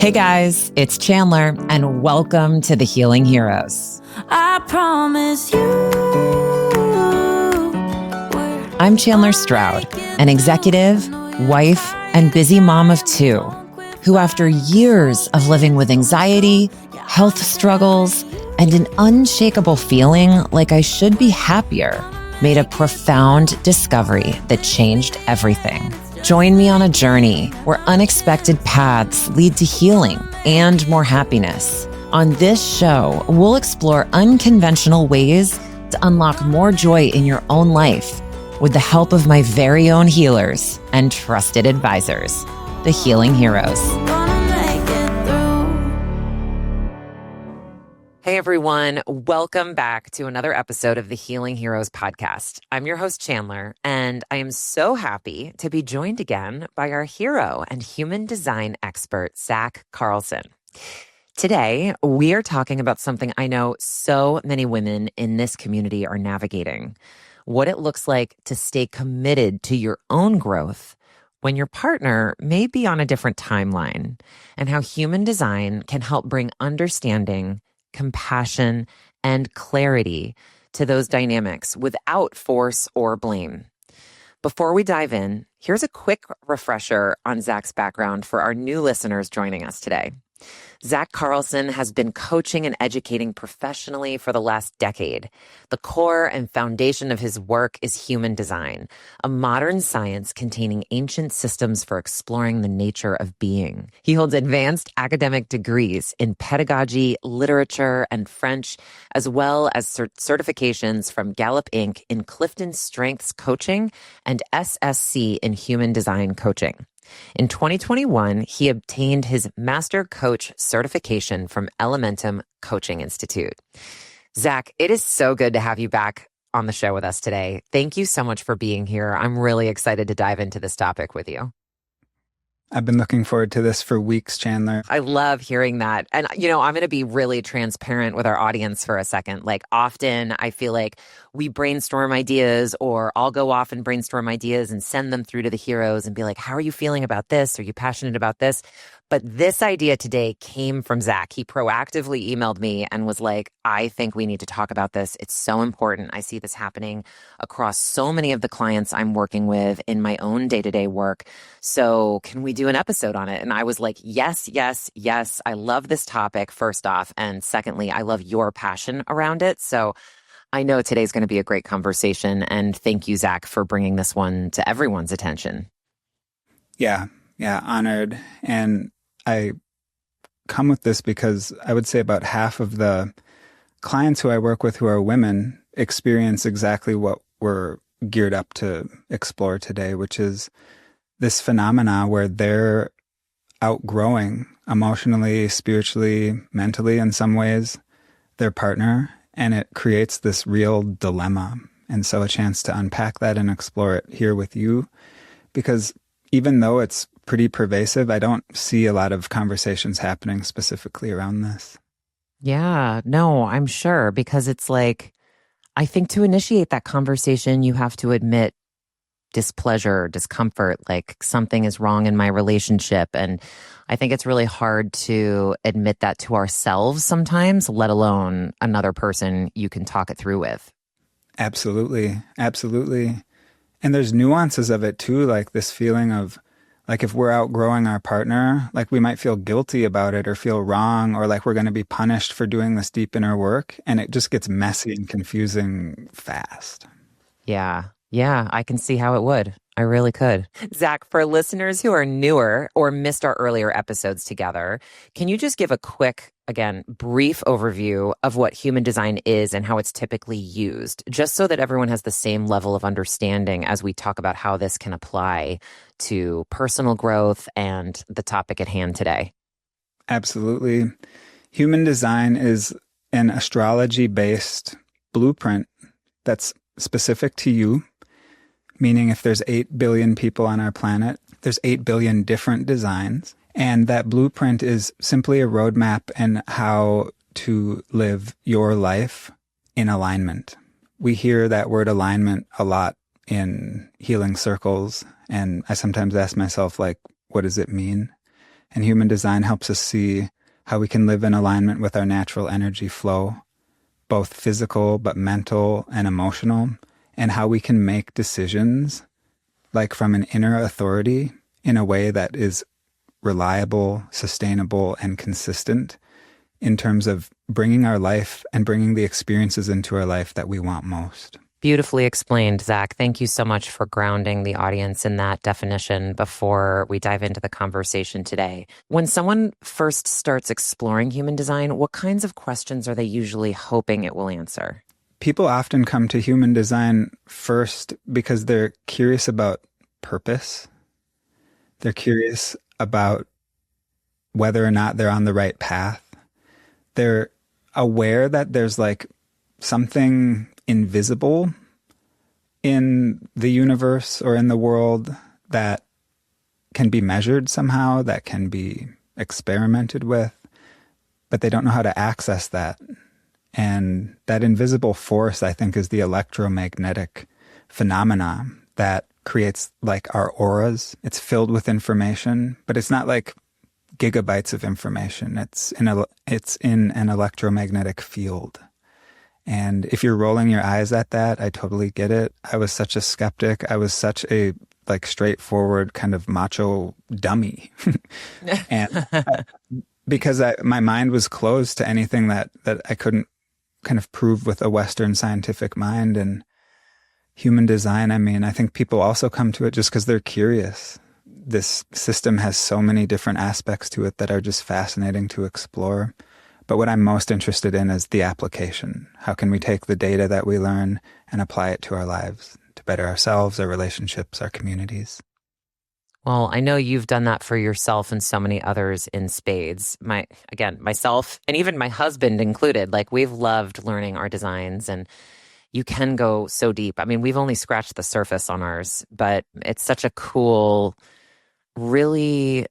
Hey guys, it's Chandler, and welcome to the Healing Heroes. I promise you. I'm Chandler Stroud, an executive, wife, and busy mom of two, who after years of living with anxiety, health struggles, and an unshakable feeling like I should be happier, made a profound discovery that changed everything. Join me on a journey where unexpected paths lead to healing and more happiness. On this show, we'll explore unconventional ways to unlock more joy in your own life with the help of my very own healers and trusted advisors, the Healing Heroes. Hey everyone, welcome back to another episode of the Healing Heroes podcast. I'm your host Chandler, and I am so happy to be joined again by our hero and human design expert, Zach Carlsen. Today, we are talking about something I know so many women in this community are navigating: what it looks like to stay committed to your own growth when your partner may be on a different timeline, and how human design can help bring understanding, compassion, and clarity to those dynamics without force or blame. Before we dive in, here's a quick refresher on Zach's background for our new listeners joining us today. Zach Carlsen has been coaching and educating professionally for the last decade. The core and foundation of his work is human design, a modern science containing ancient systems for exploring the nature of being. He holds advanced academic degrees in pedagogy, literature, and French, as well as certifications from Gallup Inc. in Clifton Strengths Coaching and SSC in Human Design Coaching. In 2021, he obtained his Master Coach certification from Elementum Coaching Institute. Zach, it is so good to have you back on the show with us today. Thank you so much for being here. I'm really excited to dive into this topic with you. I've been looking forward to this for weeks, Chandler. I love hearing that. And, I'm going to be really transparent with our audience for a second. Like, often I feel like we brainstorm ideas, or I'll go off and brainstorm ideas and send them through to the heroes and be like, how are you feeling about this? Are you passionate about this? But this idea today came from Zach. He proactively emailed me and was like, I think we need to talk about this. It's so important. I see this happening across so many of the clients I'm working with in my own day-to-day work. So can we do an episode on it? And I was like, yes, yes, yes. I love this topic, first off. And secondly, I love your passion around it. So I know today's going to be a great conversation. And thank you, Zach, for bringing this one to everyone's attention. Yeah, honored. And I come with this because I would say about half of the clients who I work with who are women experience exactly what we're geared up to explore today, which is this phenomena where they're outgrowing emotionally, spiritually, mentally, in some ways, their partner, and it creates this real dilemma. And so a chance to unpack that and explore it here with you, because even though it's pretty pervasive, I don't see a lot of conversations happening specifically around this. Yeah, no, I'm sure, because it's like, I think to initiate that conversation, you have to admit displeasure, discomfort, like something is wrong in my relationship. And I think it's really hard to admit that to ourselves sometimes, let alone another person you can talk it through with. Absolutely. And there's nuances of it too, like this feeling of, like, if we're outgrowing our partner, like we might feel guilty about it or feel wrong, or like we're going to be punished for doing this deep inner work. And it just gets messy and confusing fast. Yeah, I can see how it would. I really could. Zach, for listeners who are newer or missed our earlier episodes together, can you just give a quick, again, brief overview of what human design is and how it's typically used, just so that everyone has the same level of understanding as we talk about how this can apply to personal growth and the topic at hand today? Absolutely. Human design is an astrology-based blueprint that's specific to you, meaning if there's 8 billion people on our planet, there's 8 billion different designs. And that blueprint is simply a roadmap in how to live your life in alignment. We hear that word alignment a lot in healing circles. And I sometimes ask myself, like, what does it mean? And human design helps us see how we can live in alignment with our natural energy flow, both physical, but mental and emotional, and how we can make decisions like from an inner authority in a way that is reliable, sustainable, and consistent in terms of bringing our life and bringing the experiences into our life that we want most. Beautifully explained, Zach. Thank you so much for grounding the audience in that definition before we dive into the conversation today. When someone first starts exploring human design, what kinds of questions are they usually hoping it will answer? People often come to human design first because they're curious about purpose. They're curious about whether or not they're on the right path. They're aware that there's like something invisible in the universe or in the world that can be measured somehow, that can be experimented with, but they don't know how to access that. And that invisible force, I think, is the electromagnetic phenomena that creates like our auras. It's filled with information, but it's not like gigabytes of information. It's in an electromagnetic field. And if you're rolling your eyes at that, I totally get it. I was such a skeptic. I was such a like straightforward kind of macho dummy. And because my mind was closed to anything that I couldn't kind of prove with a Western scientific mind. And human design, I mean, I think people also come to it just because they're curious. This system has so many different aspects to it that are just fascinating to explore. But what I'm most interested in is the application. How can we take the data that we learn and apply it to our lives to better ourselves, our relationships, our communities? Well, I know you've done that for yourself and so many others in spades. Myself, and even my husband included, like we've loved learning our designs, and you can go so deep. I mean, we've only scratched the surface on ours, but it's such a cool, really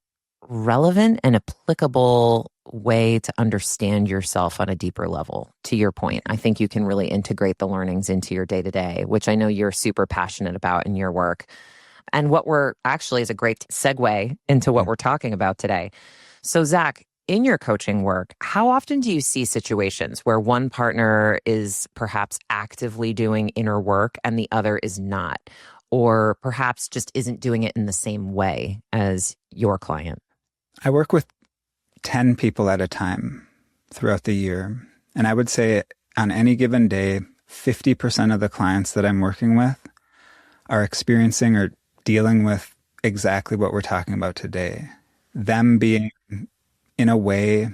relevant and applicable way to understand yourself on a deeper level. To your point, I think you can really integrate the learnings into your day-to-day, which I know you're super passionate about in your work. And what we're actually is a great segue into what we're talking about today. So Zach, in your coaching work, how often do you see situations where one partner is perhaps actively doing inner work and the other is not, or perhaps just isn't doing it in the same way as your client? I work with 10 people at a time throughout the year. And I would say on any given day, 50% of the clients that I'm working with are experiencing or dealing with exactly what we're talking about today. Them being, in a way,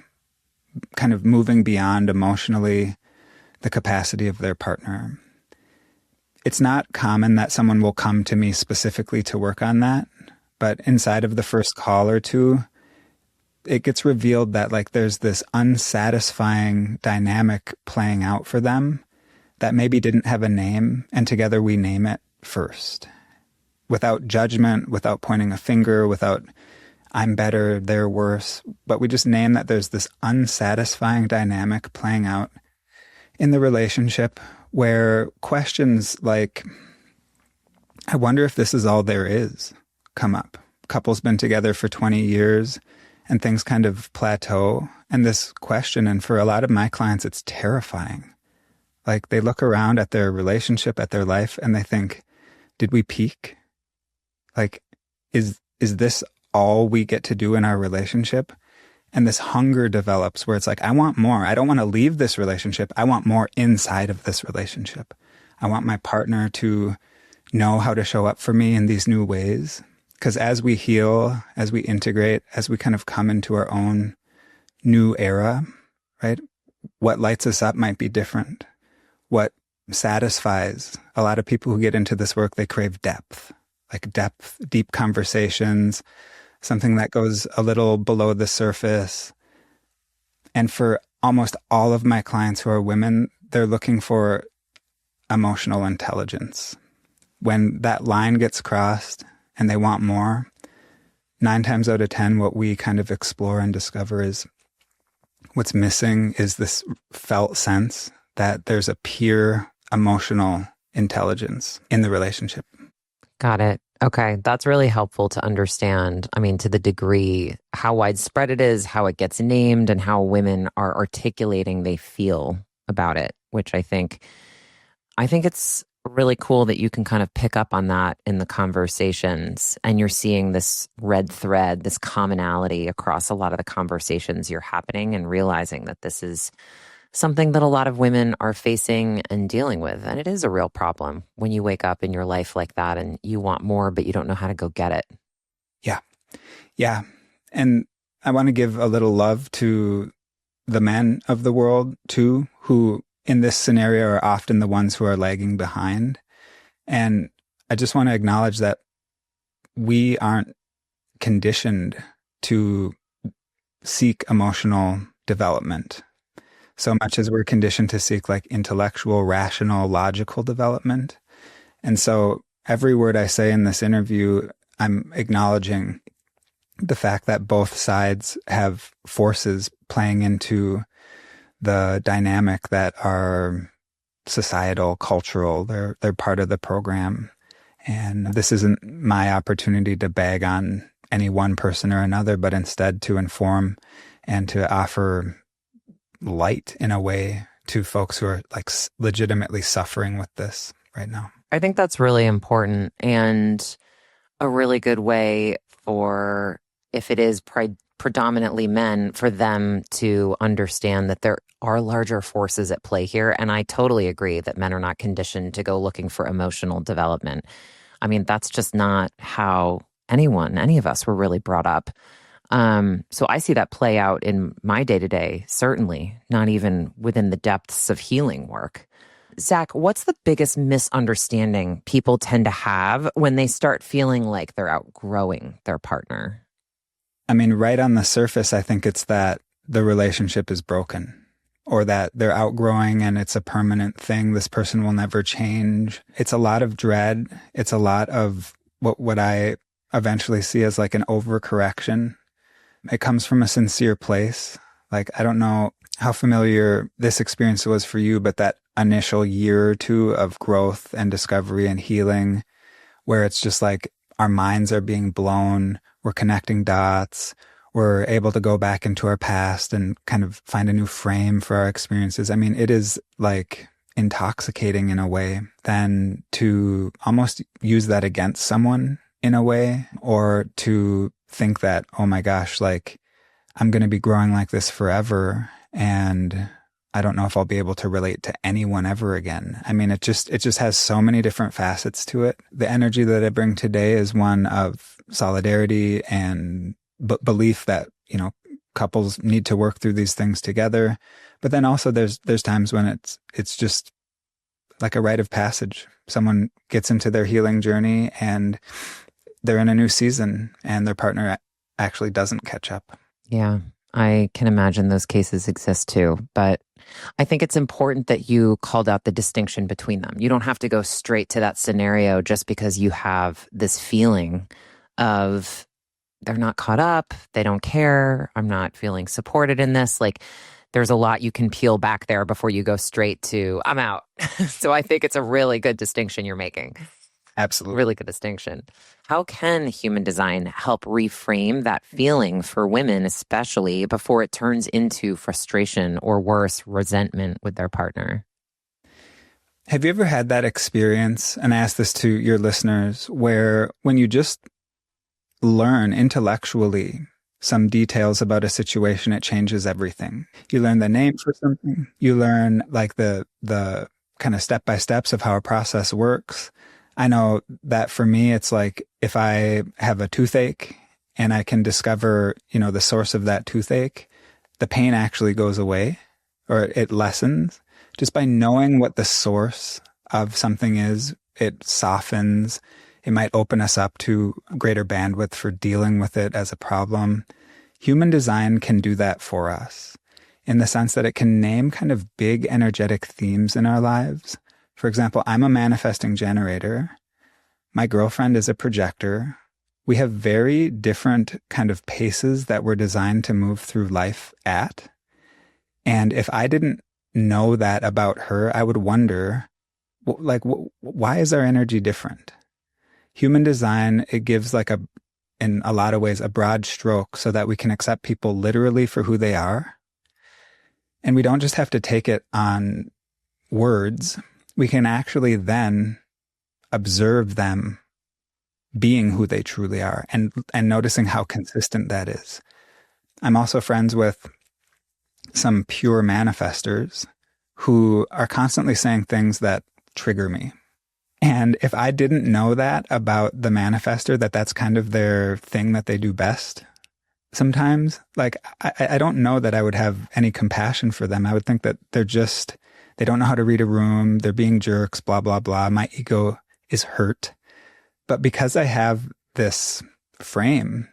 kind of moving beyond emotionally the capacity of their partner. It's not common that someone will come to me specifically to work on that, but inside of the first call or two, it gets revealed that like there's this unsatisfying dynamic playing out for them that maybe didn't have a name, and together we name it first. Without judgment, without pointing a finger, without I'm better, they're worse, but we just name that there's this unsatisfying dynamic playing out in the relationship where questions like, I wonder if this is all there is, come up. Couple's been together for 20 years and things kind of plateau. And this question, and for a lot of my clients, it's terrifying. Like they look around at their relationship, at their life, and they think, did we peak? Like, is this all we get to do in our relationship? And this hunger develops where it's like, I want more. I don't want to leave this relationship. I want more inside of this relationship. I want my partner to know how to show up for me in these new ways. Because as we heal, as we integrate, as we kind of come into our own new era, right? What lights us up might be different. What satisfies a lot of people who get into this work, they crave depth, like depth, deep conversations, something that goes a little below the surface. And for almost all of my clients who are women, they're looking for emotional intelligence. When that line gets crossed and they want more, 9 times out of 10, what we kind of explore and discover is what's missing is this felt sense that there's a pure emotional intelligence in the relationship. Got it. Okay, that's really helpful to understand. I mean, to the degree how widespread it is, how it gets named, and how women are articulating they feel about it, which I think it's really cool that you can kind of pick up on that in the conversations and you're seeing this red thread, this commonality across a lot of the conversations you're happening and realizing that this is something that a lot of women are facing and dealing with. And it is a real problem when you wake up in your life like that and you want more, but you don't know how to go get it. Yeah. Yeah. And I want to give a little love to the men of the world too, who in this scenario are often the ones who are lagging behind. And I just want to acknowledge that we aren't conditioned to seek emotional development so much as we're conditioned to seek like intellectual, rational, logical development. And so every word I say in this interview, I'm acknowledging the fact that both sides have forces playing into the dynamic that are societal, cultural. They're part of the program. And this isn't my opportunity to bag on any one person or another, but instead to inform and to offer light in a way to folks who are like legitimately suffering with this right now. I think that's really important and a really good way for, if it is predominantly men, for them to understand that there are larger forces at play here. And I totally agree that men are not conditioned to go looking for emotional development. I mean, that's just not how any of us were really brought up. So I see that play out in my day-to-day, certainly not even within the depths of healing work. Zach, what's the biggest misunderstanding people tend to have when they start feeling like they're outgrowing their partner? I mean, right on the surface, I think it's that the relationship is broken or that they're outgrowing and it's a permanent thing. This person will never change. It's a lot of dread. It's a lot of what I eventually see as like an overcorrection. It comes from a sincere place. Like, I don't know how familiar this experience was for you, but that initial year or two of growth and discovery and healing, where it's just like our minds are being blown, we're connecting dots, we're able to go back into our past and kind of find a new frame for our experiences. I mean, it is like intoxicating in a way than to almost use that against someone in a way, or to think that, oh my gosh, like I'm going to be growing like this forever and I don't know if I'll be able to relate to anyone ever again. I mean, it just has so many different facets to it. The energy that I bring today is one of solidarity and belief that, you know, couples need to work through these things together. But then also there's times when it's just like a rite of passage. Someone gets into their healing journey and they're in a new season and their partner actually doesn't catch up. Yeah, I can imagine those cases exist too. But I think it's important that you called out the distinction between them. You don't have to go straight to that scenario just because you have this feeling of they're not caught up, they don't care, I'm not feeling supported in this. Like, there's a lot you can peel back there before you go straight to, I'm out. So I think it's a really good distinction you're making. Absolutely. Really good distinction. How can human design help reframe that feeling for women, especially before it turns into frustration or worse, resentment with their partner? Have you ever had that experience, and I ask this to your listeners, where when you just learn intellectually some details about a situation, it changes everything? You learn the name for something. You learn like the kind of step-by-steps of how a process works. I know that for me, it's like if I have a toothache and I can discover, you know, the source of that toothache, the pain actually goes away or it lessens. Just by knowing what the source of something is, it softens. It might open us up to greater bandwidth for dealing with it as a problem. Human design can do that for us in the sense that it can name kind of big energetic themes in our lives. For example, I'm a manifesting generator. My girlfriend is a projector. We have very different kind of paces that we're designed to move through life at. And if I didn't know that about her, I would wonder, like, why is our energy different? Human design, it gives like in a lot of ways, a broad stroke so that we can accept people literally for who they are. And we don't just have to take it on words. We can actually then observe them being who they truly are and noticing how consistent that is. I'm also friends with some pure manifestors who are constantly saying things that trigger me. And if I didn't know that about the manifestor, that's kind of their thing that they do best, sometimes, like, I don't know that I would have any compassion for them. I would think that they don't know how to read a room. They're being jerks, blah, blah, blah. My ego is hurt. But because I have this frame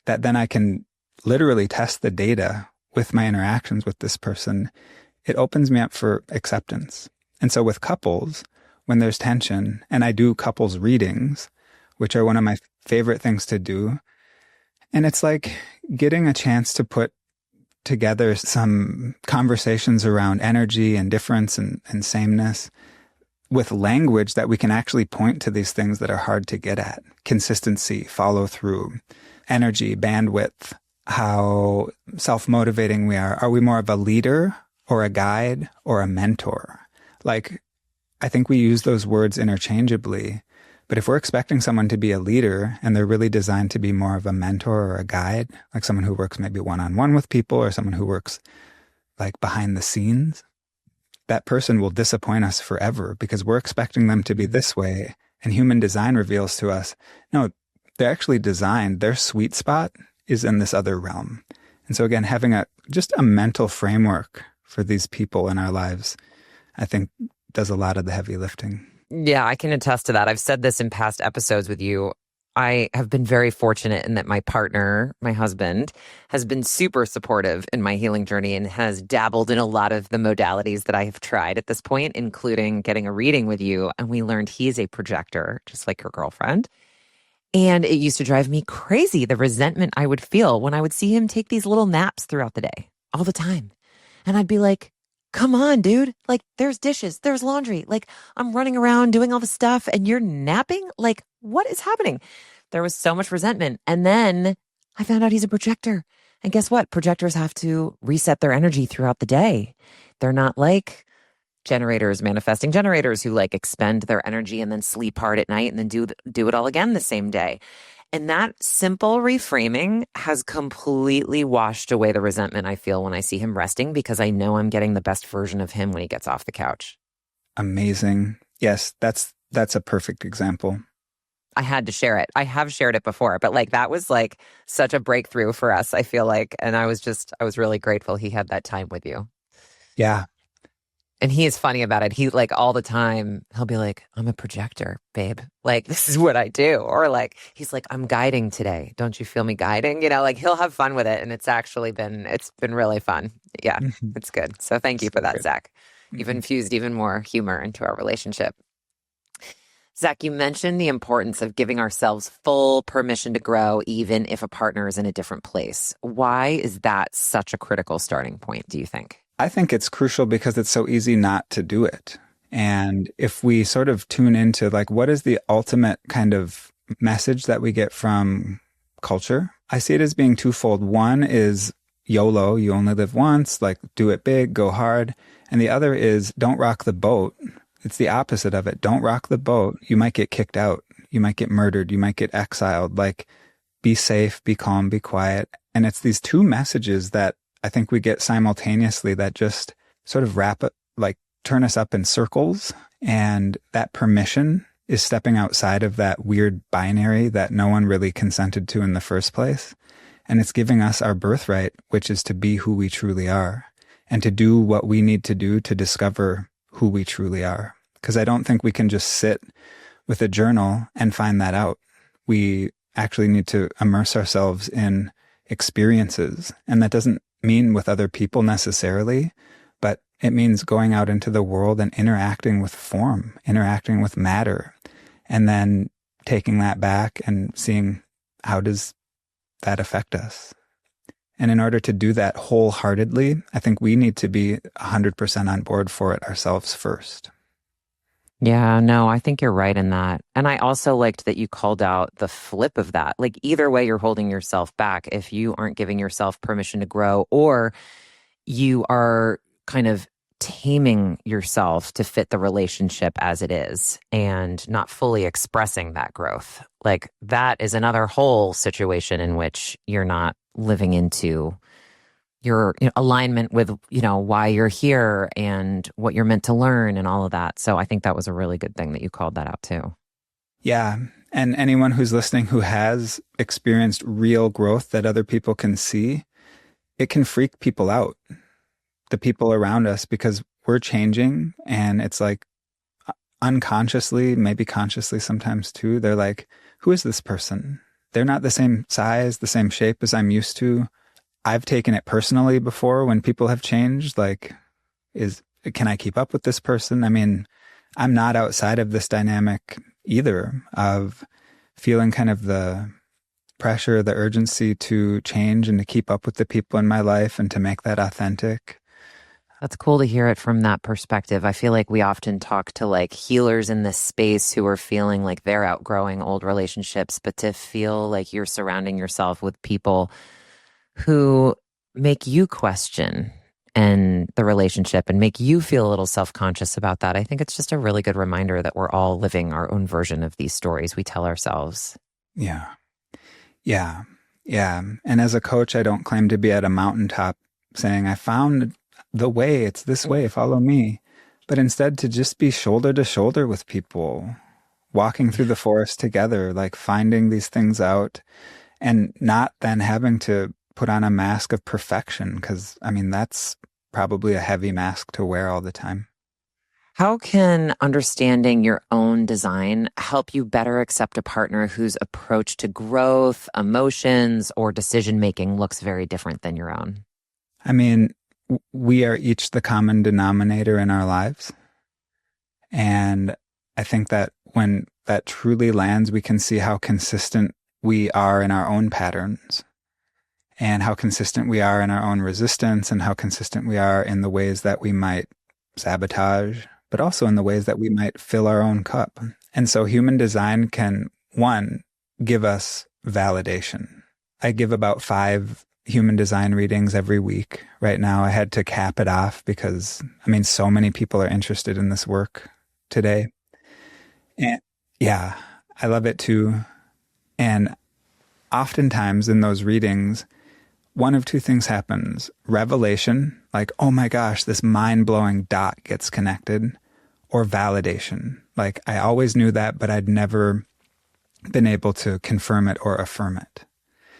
that then I can literally test the data with my interactions with this person, it opens me up for acceptance. And so with couples, when there's tension, and I do couples readings, which are one of my favorite things to do, and it's like getting a chance to put together some conversations around energy and difference and sameness with language that we can actually point to these things that are hard to get at. Consistency, follow through, energy, bandwidth, how self-motivating we are. Are we more of a leader or a guide or a mentor? Like, I think we use those words interchangeably, but if we're expecting someone to be a leader and they're really designed to be more of a mentor or a guide, like someone who works maybe one-on-one with people or someone who works like behind the scenes, that person will disappoint us forever because we're expecting them to be this way. And human design reveals to us, no, they're actually designed, their sweet spot is in this other realm. And so again, having just a mental framework for these people in our lives, I think does a lot of the heavy lifting. Yeah, I can attest to that. I've said this in past episodes with you. I have been very fortunate in that my partner, my husband, has been super supportive in my healing journey and has dabbled in a lot of the modalities that I have tried at this point, including getting a reading with you. And we learned he is a projector, just like your girlfriend. And it used to drive me crazy, the resentment I would feel when I would see him take these little naps throughout the day, all the time. And I'd be like, come on, dude. Like, there's dishes, there's laundry. Like, I'm running around doing all the stuff and you're napping? Like, what is happening? There was so much resentment. And then I found out he's a projector. And guess what? Projectors have to reset their energy throughout the day. They're not like generators, manifesting generators who like expend their energy and then sleep hard at night and then do it all again the same day. And that simple reframing has completely washed away the resentment I feel when I see him resting because I know I'm getting the best version of him when he gets off the couch. Amazing. Yes, that's a perfect example. I had to share it. I have shared it before, but like that was like such a breakthrough for us, I feel like. And I was really grateful he had that time with you. Yeah. And he is funny about it. He like all the time, he'll be like, I'm a projector, babe. Like, this is what I do. Or like, he's like, I'm guiding today. Don't you feel me guiding? You know, like he'll have fun with it. And it's been really fun. Yeah, It's good. So thank you for that, Zach. You've infused even more humor into our relationship. Zach, you mentioned the importance of giving ourselves full permission to grow, even if a partner is in a different place. Why is that such a critical starting point, do you think? I think it's crucial because it's so easy not to do it. And if we sort of tune into like, what is the ultimate kind of message that we get from culture? I see it as being twofold. One is YOLO, you only live once, like do it big, go hard. And the other is don't rock the boat. It's the opposite of it. Don't rock the boat. You might get kicked out. You might get murdered. You might get exiled. Like, be safe, be calm, be quiet. And it's these two messages that I think we get simultaneously that just sort of turn us up in circles. And that permission is stepping outside of that weird binary that no one really consented to in the first place. And it's giving us our birthright, which is to be who we truly are and to do what we need to do to discover who we truly are. Because I don't think we can just sit with a journal and find that out. We actually need to immerse ourselves in experiences. And that doesn't mean with other people necessarily, but it means going out into the world and interacting with form, interacting with matter, and then taking that back and seeing how does that affect us. And in order to do that wholeheartedly, I think we need to be 100% on board for it ourselves first. Yeah, no, I think you're right in that. And I also liked that you called out the flip of that. Like either way, you're holding yourself back if you aren't giving yourself permission to grow, or you are kind of taming yourself to fit the relationship as it is and not fully expressing that growth. Like that is another whole situation in which you're not living into your alignment with, why you're here and what you're meant to learn and all of that. So I think that was a really good thing that you called that out too. Yeah. And anyone who's listening who has experienced real growth that other people can see, it can freak people out, the people around us, because we're changing. And it's like unconsciously, maybe consciously sometimes too, they're like, who is this person? They're not the same size, the same shape as I'm used to. I've taken it personally before when people have changed, like, can I keep up with this person? I mean, I'm not outside of this dynamic either of feeling kind of the pressure, the urgency to change and to keep up with the people in my life and to make that authentic. That's cool to hear it from that perspective. I feel like we often talk to like healers in this space who are feeling like they're outgrowing old relationships, but to feel like you're surrounding yourself with people who make you question and the relationship and make you feel a little self-conscious about that. I think it's just a really good reminder that we're all living our own version of these stories we tell ourselves. Yeah. Yeah. Yeah. And as a coach, I don't claim to be at a mountaintop saying, I found the way, it's this way, follow me. But instead to just be shoulder to shoulder with people, walking through the forest together, like finding these things out and not then having to put on a mask of perfection. Because, I mean, that's probably a heavy mask to wear all the time. How can understanding your own design help you better accept a partner whose approach to growth, emotions, or decision-making looks very different than your own? I mean, we are each the common denominator in our lives. And I think that when that truly lands, we can see how consistent we are in our own patterns and how consistent we are in our own resistance and how consistent we are in the ways that we might sabotage, but also in the ways that we might fill our own cup. And so human design can, one, give us validation. I give about 5 human design readings every week. Right now, I had to cap it off because, I mean, so many people are interested in this work today. And yeah, I love it too. And oftentimes in those readings, one of two things happens. Revelation, like, oh my gosh, this mind-blowing dot gets connected, or validation. Like, I always knew that, but I'd never been able to confirm it or affirm it.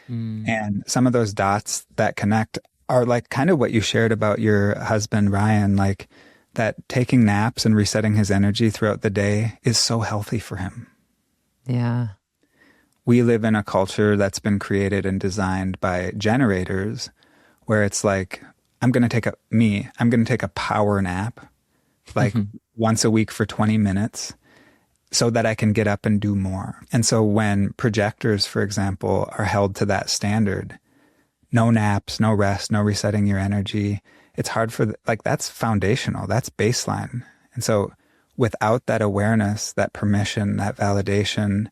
And some of those dots that connect are like kind of what you shared about your husband, Ryan, like that taking naps and resetting his energy throughout the day is so healthy for him. Yeah. We live in a culture that's been created and designed by generators where it's like, I'm going to take a power nap, like once a week for 20 minutes so that I can get up and do more. And so when projectors, for example, are held to that standard, no naps, no rest, no resetting your energy, it's hard for, that's foundational, that's baseline. And so without that awareness, that permission, that validation,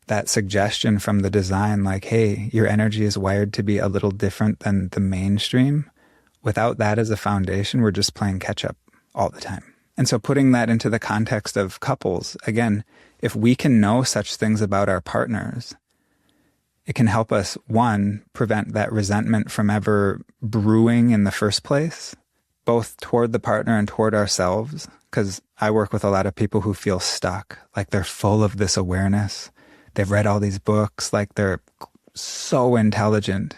that suggestion from the design, like, hey, your energy is wired to be a little different than the mainstream. Without that as a foundation, we're just playing catch up all the time. And so putting that into the context of couples, again, if we can know such things about our partners, it can help us, one, prevent that resentment from ever brewing in the first place, both toward the partner and toward ourselves. Because I work with a lot of people who feel stuck, like they're full of this awareness. They've read all these books, like they're so intelligent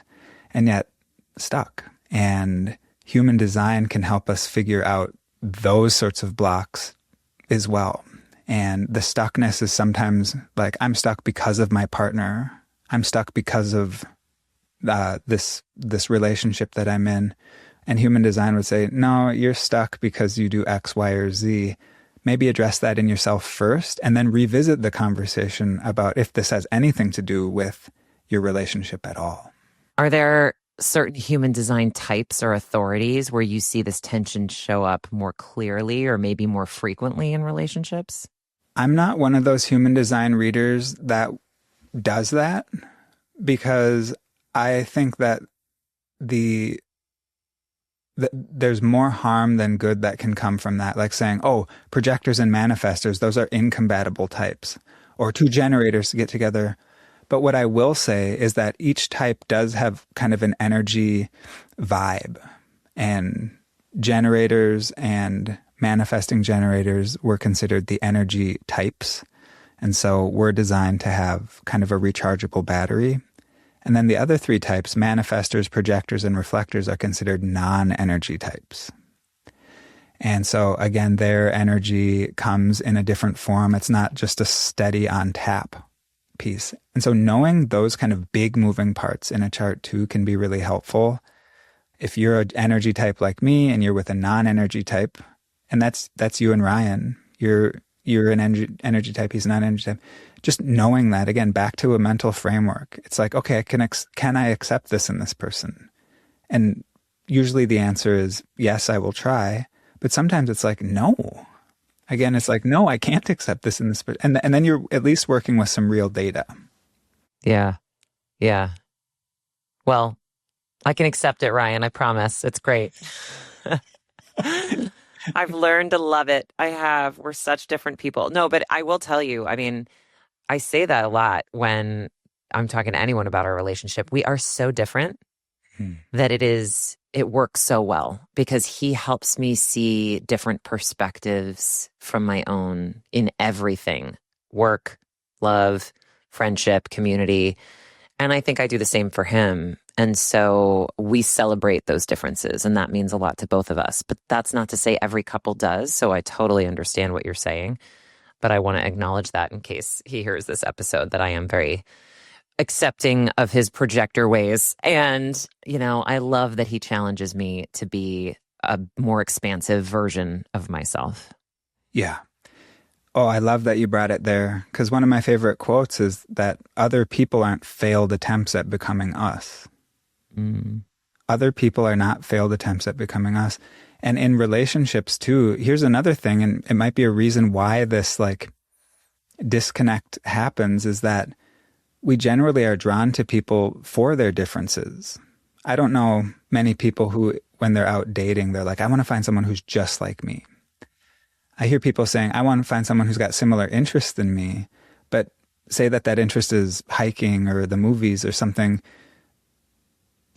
and yet stuck. And human design can help us figure out those sorts of blocks as well. And the stuckness is sometimes like, I'm stuck because of my partner. I'm stuck because of this relationship that I'm in. And human design would say, no, you're stuck because you do X, Y, or Z. Maybe address that in yourself first and then revisit the conversation about if this has anything to do with your relationship at all. Are there certain human design types or authorities where you see this tension show up more clearly or maybe more frequently in relationships? I'm not one of those human design readers that does that, because I think that there's more harm than good that can come from that. Like saying, oh, projectors and manifestors, those are incompatible types, or two generators get together. But what I will say is that each type does have kind of an energy vibe, and generators and manifesting generators were considered the energy types. And so we're designed to have kind of a rechargeable battery. And then the other three types, manifestors, projectors, and reflectors, are considered non-energy types. And so again, their energy comes in a different form. It's not just a steady on tap piece. And so knowing those kind of big moving parts in a chart too can be really helpful. If you're an energy type like me and you're with a non-energy type, and that's you and Ryan, you're an energy type, he's a non-energy type. Just knowing that, again, back to a mental framework. It's like, okay, can I accept this in this person? And usually the answer is, yes, I will try. But sometimes it's like, no. Again, it's like, no, I can't accept this in this person. And then you're at least working with some real data. Yeah. Yeah. Well, I can accept it, Ryan. I promise. It's great. I've learned to love it. I have. We're such different people. No, but I will tell you, I mean, I say that a lot when I'm talking to anyone about our relationship. We are so different that it works so well, because he helps me see different perspectives from my own in everything: work, love, friendship, community. And I think I do the same for him. And so we celebrate those differences, and that means a lot to both of us. But that's not to say every couple does. So I totally understand what you're saying. But I want to acknowledge that in case he hears this episode, that I am very accepting of his projector ways. And, I love that he challenges me to be a more expansive version of myself. Yeah. Oh, I love that you brought it there, because one of my favorite quotes is that other people aren't failed attempts at becoming us. Other people are not failed attempts at becoming us. And in relationships too, here's another thing, and it might be a reason why this disconnect happens, is that we generally are drawn to people for their differences. I don't know many people who, when they're out dating, they're like, I want to find someone who's just like me. I hear people saying, I want to find someone who's got similar interests than me, but say that interest is hiking or the movies or something.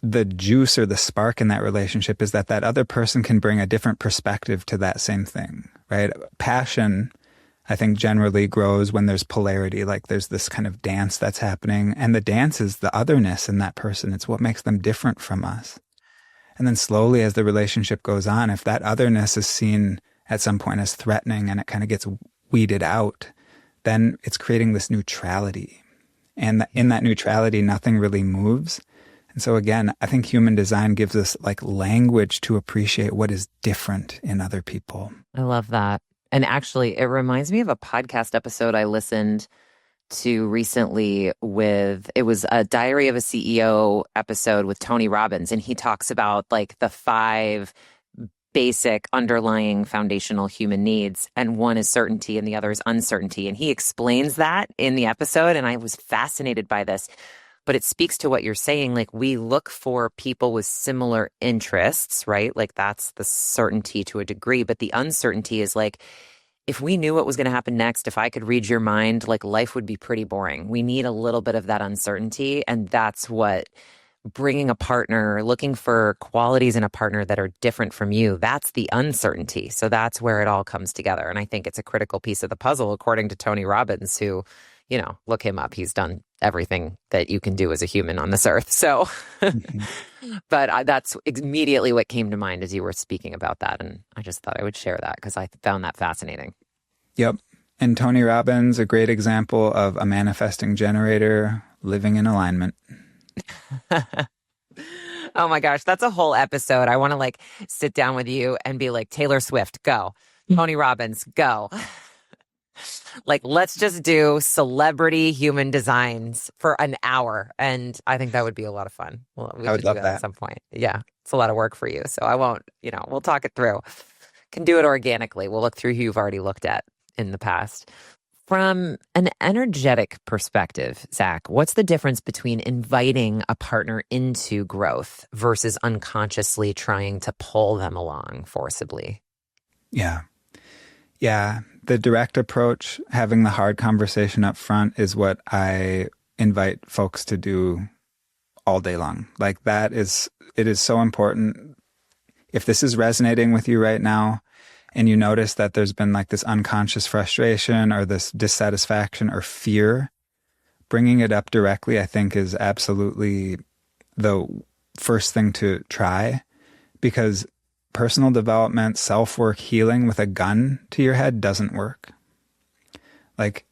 The juice or the spark in that relationship is that other person can bring a different perspective to that same thing, right? Passion, I think, generally grows when there's polarity, like there's this kind of dance that's happening, and the dance is the otherness in that person. It's what makes them different from us. And then slowly, as the relationship goes on, if that otherness is seen at some point as threatening and it kind of gets weeded out, then it's creating this neutrality. And in that neutrality, nothing really moves. And so again, I think human design gives us language to appreciate what is different in other people. I love that. And actually, it reminds me of a podcast episode I listened to recently it was a Diary of a CEO episode with Tony Robbins. And he talks about the 5 basic underlying foundational human needs. And one is certainty and the other is uncertainty. And he explains that in the episode. And I was fascinated by this. But it speaks to what you're saying. We look for people with similar interests, right? That's the certainty to a degree. But the uncertainty is if we knew what was going to happen next, if I could read your mind, life would be pretty boring. We need a little bit of that uncertainty. And that's what bringing a partner, looking for qualities in a partner that are different from you, that's the uncertainty. So that's where it all comes together. And I think it's a critical piece of the puzzle, according to Tony Robbins, who, look him up. He's done everything that you can do as a human on this earth. So, but that's immediately what came to mind as you were speaking about that. And I just thought I would share that because I found that fascinating. Yep. And Tony Robbins, a great example of a manifesting generator living in alignment. Oh my gosh, that's a whole episode. I want to sit down with you and be like, Taylor Swift, go. Tony Robbins, go. Like, let's just do celebrity human designs for an hour. And I think that would be a lot of fun. Well, we I would should do love that at that. some point. Yeah, it's a lot of work for you. So I won't, we'll talk it through. Can do it organically. We'll look through who you've already looked at in the past. From an energetic perspective, Zach, what's the difference between inviting a partner into growth versus unconsciously trying to pull them along forcibly? Yeah. Yeah. The direct approach, having the hard conversation up front, is what I invite folks to do all day long. Like it is so important. If this is resonating with you right now and you notice that there's been like this unconscious frustration or this dissatisfaction or fear, bringing it up directly, I think, is absolutely the first thing to try, because personal development, self-work, healing with a gun to your head doesn't work. Like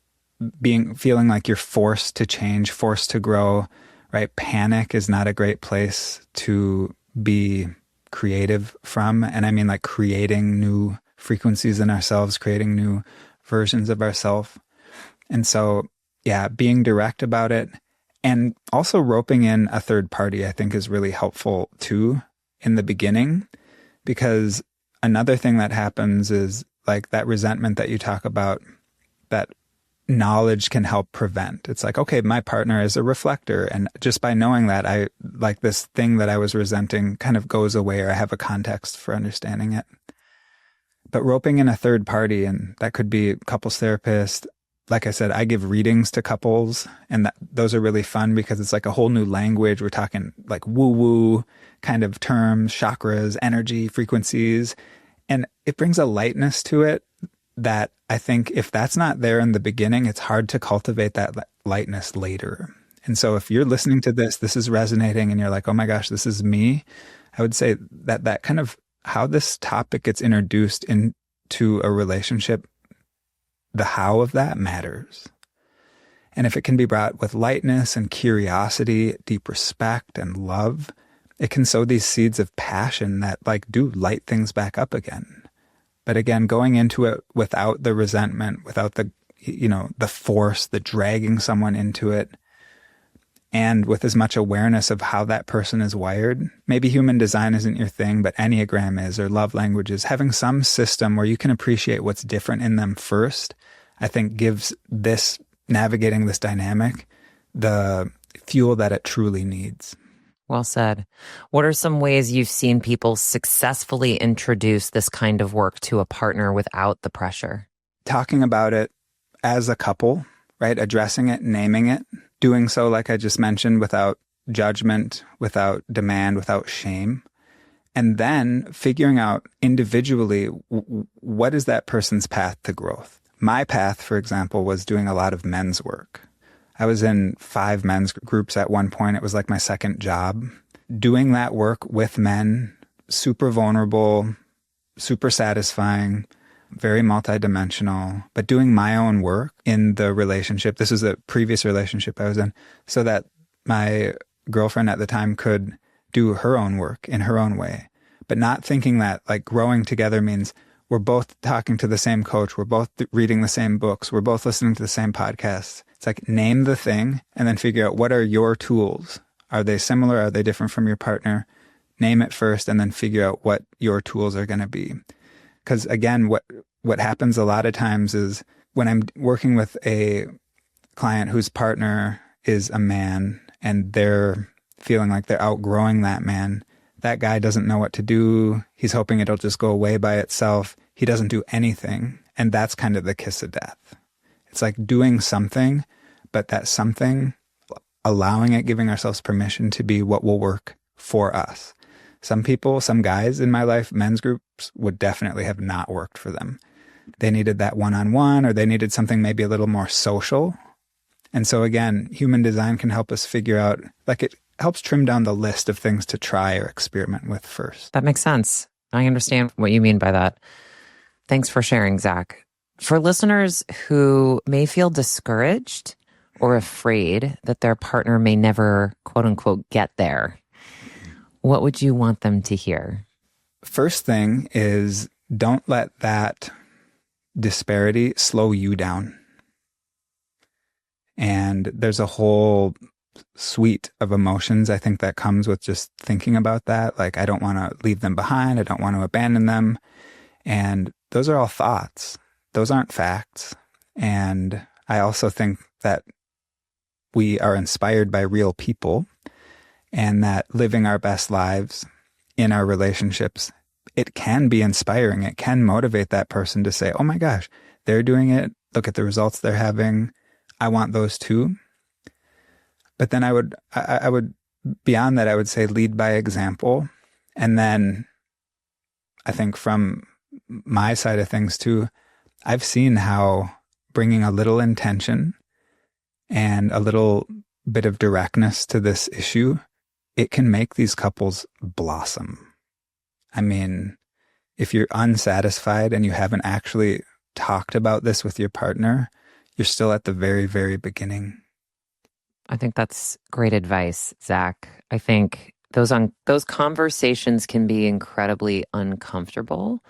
feeling like you're forced to change, forced to grow, right? Panic is not a great place to be creative from. And I mean like creating new frequencies in ourselves, creating new versions of ourselves. And so, yeah, being direct about it and also roping in a third party, I think, is really helpful too in the beginning, because another thing that happens is like that resentment that you talk about, that knowledge can help prevent. It's like, okay, my partner is a reflector. And just by knowing that, I like this thing that I was resenting kind of goes away, or I have a context for understanding it. But roping in a third party, and that could be couples therapist. Like I said, I give readings to couples, and those are really fun because it's like a whole new language. We're talking like woo-woo kind of terms, chakras, energy, frequencies, and it brings a lightness to it that I think if that's not there in the beginning, it's hard to cultivate that lightness later. And so if you're listening to this is resonating and you're like, oh my gosh, this is me, I would say that kind of how this topic gets introduced into a relationship, the how of that matters. And if it can be brought with lightness and curiosity, deep respect and love, it can sow these seeds of passion that like do light things back up again. But again, going into it without the resentment, without the force, the dragging someone into it, and with as much awareness of how that person is wired. Maybe human design isn't your thing, but Enneagram is, or love languages. Having some system where you can appreciate what's different in them first, I think gives navigating this dynamic the fuel that it truly needs. Well said. What are some ways you've seen people successfully introduce this kind of work to a partner without the pressure? Talking about it as a couple, right? Addressing it, naming it, doing so, like I just mentioned, without judgment, without demand, without shame. And then figuring out individually, what is that person's path to growth? My path, for example, was doing a lot of men's work. I was in 5 men's groups at one point. It was like my second job. Doing that work with men, super vulnerable, super satisfying, very multidimensional, but doing my own work in the relationship. This was a previous relationship I was in, so that my girlfriend at the time could do her own work in her own way, but not thinking that like growing together means we're both talking to the same coach, we're both reading the same books, we're both listening to the same podcasts. It's like name the thing and then figure out what are your tools. Are they similar? Are they different from your partner? Name it first and then figure out what your tools are going to be. Because again, what happens a lot of times is when I'm working with a client whose partner is a man and they're feeling like they're outgrowing that man, that guy doesn't know what to do. He's hoping it'll just go away by itself. He doesn't do anything. And that's kind of the kiss of death. It's like doing something, but that something, allowing it, giving ourselves permission to be what will work for us. Some people, some guys in my life, men's groups would definitely have not worked for them. They needed that one-on-one, or they needed something maybe a little more social. And so again, human design can help us figure out, like it helps trim down the list of things to try or experiment with first. That makes sense. I understand what you mean by that. Thanks for sharing, Zach. For listeners who may feel discouraged or afraid that their partner may never, quote unquote, get there, what would you want them to hear? First thing is don't let that disparity slow you down. And there's a whole suite of emotions, I think, that comes with just thinking about that. Like, I don't want to leave them behind. I don't want to abandon them. And those are all thoughts. Those aren't facts. And I also think that we are inspired by real people, and that living our best lives in our relationships, it can be inspiring. It can motivate that person to say, oh my gosh, they're doing it. Look at the results they're having. I want those too. But then I would, beyond that, I would say lead by example. And then I think from my side of things too, I've seen how bringing a little intention and a little bit of directness to this issue, it can make these couples blossom. I mean, if you're unsatisfied and you haven't actually talked about this with your partner, you're still at the very, very beginning. I think that's great advice, Zach. I think those conversations can be incredibly uncomfortable,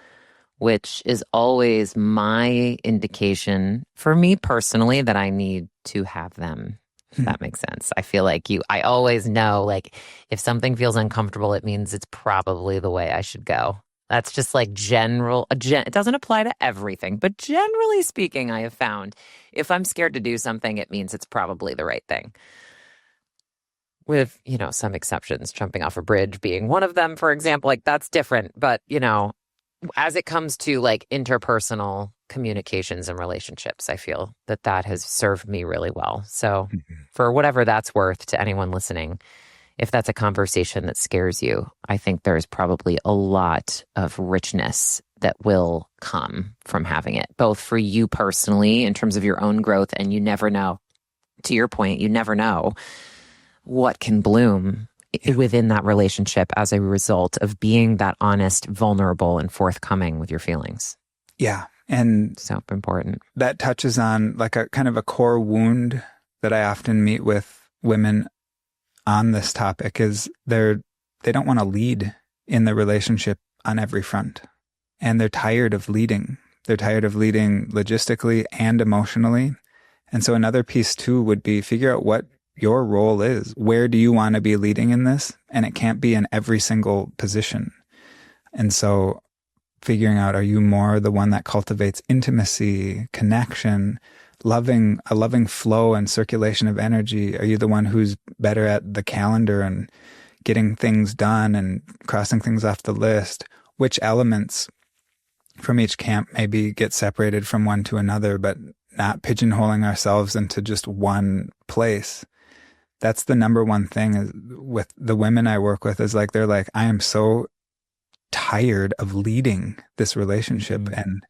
which is always my indication for me personally that I need to have them, if that makes sense. I feel like I always know, like, if something feels uncomfortable, it means it's probably the way I should go. That's just like it doesn't apply to everything, but generally speaking, I have found if I'm scared to do something, it means it's probably the right thing. With, some exceptions, jumping off a bridge being one of them, for example, like that's different. But, as it comes to like interpersonal communications and relationships, I feel that has served me really well. So for whatever that's worth to anyone listening, if that's a conversation that scares you, I think there's probably a lot of richness that will come from having it, both for you personally in terms of your own growth. And you never know, to your point, you never know what can bloom within that relationship as a result of being that honest, vulnerable, and forthcoming with your feelings. Yeah. And so important. That touches on like a kind of a core wound that I often meet with women on this topic is they don't want to lead in the relationship on every front. And they're tired of leading. They're tired of leading logistically and emotionally. And so another piece too would be figure out what your role is. Where do you want to be leading in this? And it can't be in every single position. And so figuring out, are you more the one that cultivates intimacy, connection, a loving flow and circulation of energy? Are you the one who's better at the calendar and getting things done and crossing things off the list? Which elements from each camp maybe get separated from one to another, but not pigeonholing ourselves into just one place? That's the number one thing is with the women I work with is like, they're like, I am so tired of leading this relationship and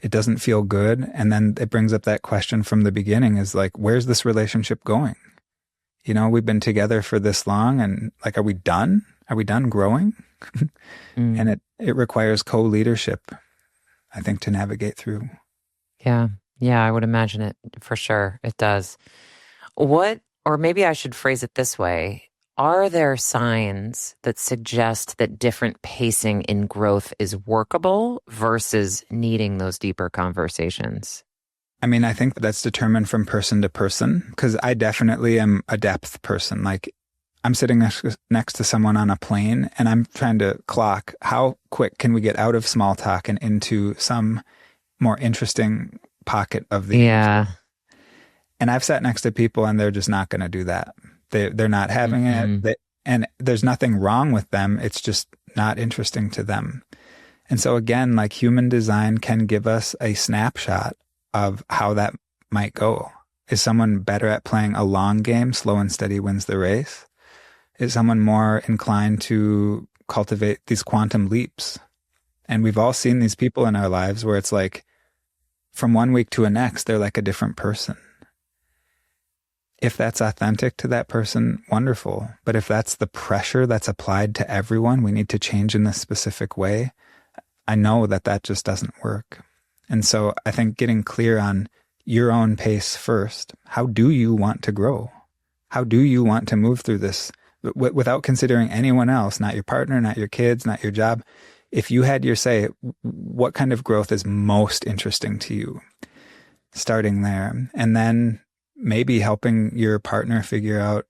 it doesn't feel good. And then it brings up that question from the beginning is like, where's this relationship going? We've been together for this long and like, are we done? Are we done growing? And it requires co-leadership, I think, to navigate through. Yeah. Yeah, I would imagine it for sure. It does. Or maybe I should phrase it this way. Are there signs that suggest that different pacing in growth is workable versus needing those deeper conversations? I mean, I think that's determined from person to person because I definitely am a depth person. Like I'm sitting next to someone on a plane and I'm trying to clock how quick can we get out of small talk and into some more interesting pocket of the yeah. And I've sat next to people and they're just not going to do that. They're not having it. And there's nothing wrong with them. It's just not interesting to them. And so again, like human design can give us a snapshot of how that might go. Is someone better at playing a long game, slow and steady wins the race? Is someone more inclined to cultivate these quantum leaps? And we've all seen these people in our lives where it's like from one week to the next, they're like a different person. If that's authentic to that person, wonderful. But if that's the pressure that's applied to everyone, we need to change in this specific way, I know that just doesn't work. And so I think getting clear on your own pace first. How do you want to grow? How do you want to move through this without considering anyone else, not your partner, not your kids, not your job? if you had your say, what kind of growth is most interesting to you? Starting there. And then maybe helping your partner figure out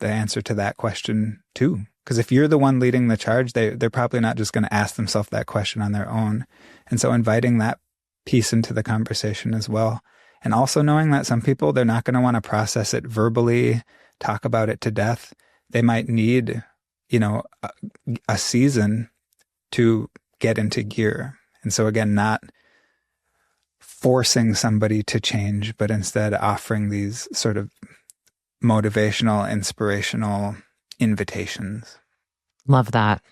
the answer to that question too. Because if you're the one leading the charge, they're probably not just going to ask themselves that question on their own. And so inviting that piece into the conversation as well. And also knowing that some people, they're not going to want to process it verbally, talk about it to death. They might need, a season to get into gear. And so again, not forcing somebody to change, but instead offering these sort of motivational, inspirational invitations. Love that.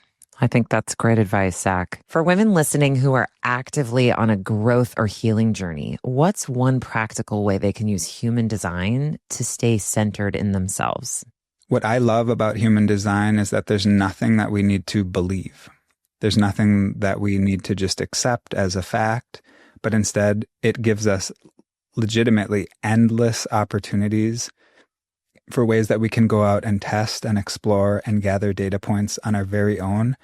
I think that's great advice, Zach. For women listening who are actively on a growth or healing journey, what's one practical way they can use human design to stay centered in themselves? What I love about human design is that there's nothing that we need to believe. There's nothing that we need to just accept as a fact, but instead it gives us legitimately endless opportunities for ways that we can go out and test and explore and gather data points on our very own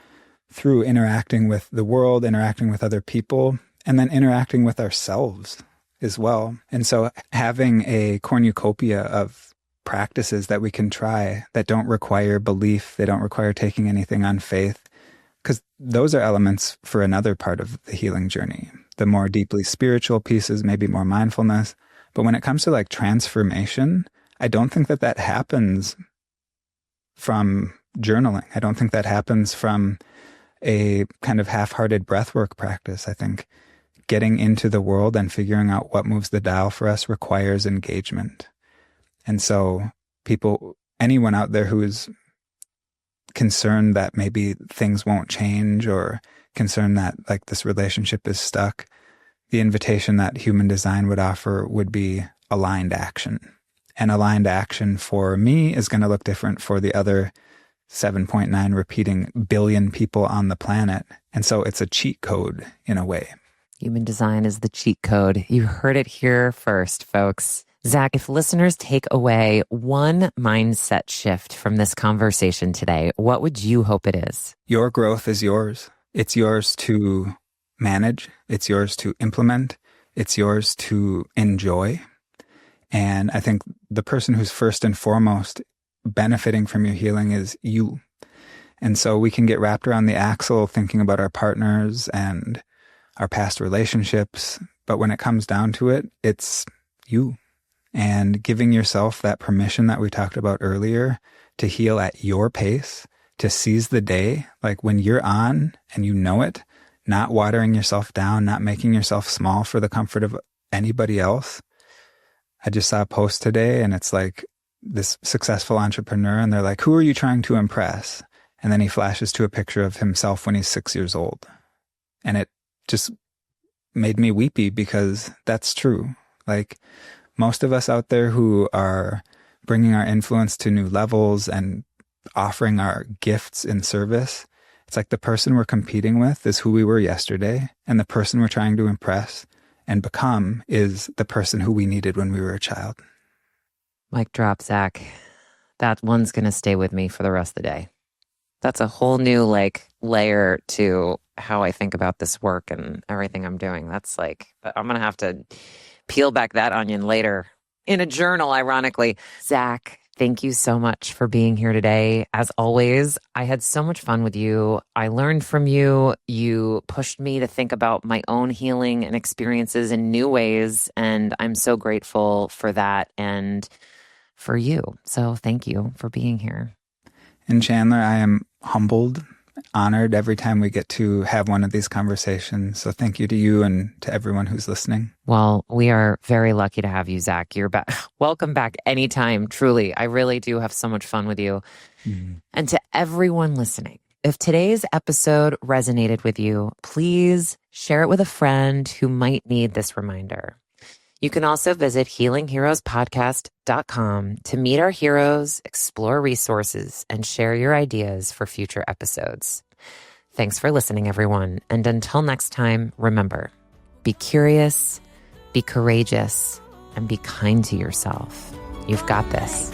through interacting with the world, interacting with other people, and then interacting with ourselves as well. And so having a cornucopia of practices that we can try that don't require belief, they don't require taking anything on faith, because those are elements for another part of the healing journey. The more deeply spiritual pieces, maybe more mindfulness. But when it comes to like transformation, I don't think that happens from journaling. I don't think that happens from a kind of half-hearted breathwork practice. I think getting into the world and figuring out what moves the dial for us requires engagement. And so anyone out there who is concerned that maybe things won't change or concerned that like this relationship is stuck, the invitation that human design would offer would be aligned action. And aligned action for me is going to look different for the other 7.9 repeating billion people on the planet. And so it's a cheat code in a way. Human design is the cheat code. You heard it here first, folks. Zach, if listeners take away one mindset shift from this conversation today, what would you hope it is? Your growth is yours. It's yours to manage. It's yours to implement. It's yours to enjoy. And I think the person who's first and foremost benefiting from your healing is you. And so we can get wrapped around the axle thinking about our partners and our past relationships. But when it comes down to it, it's you. And giving yourself that permission that we talked about earlier to heal at your pace, to seize the day, like when you're on and you know it, not watering yourself down, not making yourself small for the comfort of anybody else. I just saw a post today and it's like this successful entrepreneur and they're like, who are you trying to impress? And then he flashes to a picture of himself when he's 6 years old. And it just made me weepy because that's true. Like most of us out there who are bringing our influence to new levels and offering our gifts in service, it's like the person we're competing with is who we were yesterday. And the person we're trying to impress and become is the person who we needed when we were a child. Mic drop, Zach. That one's going to stay with me for the rest of the day. That's a whole new layer to how I think about this work and everything I'm doing. That's I'm going to have to peel back that onion later in a journal, ironically. Zach, thank you so much for being here today. As always, I had so much fun with you. I learned from you. You pushed me to think about my own healing and experiences in new ways. And I'm so grateful for that and for you. So thank you for being here. And Chandler, I am humbled, honored every time we get to have one of these conversations. So thank you to you and to everyone who's listening. Well, we are very lucky to have you, Zach. You're back. Welcome back anytime, truly. I really do have so much fun with you. Mm-hmm. And to everyone listening, if today's episode resonated with you, please share it with a friend who might need this reminder. You can also visit healingheroespodcast.com to meet our heroes, explore resources, and share your ideas for future episodes. Thanks for listening, everyone. And until next time, remember, be curious, be courageous, and be kind to yourself. You've got this.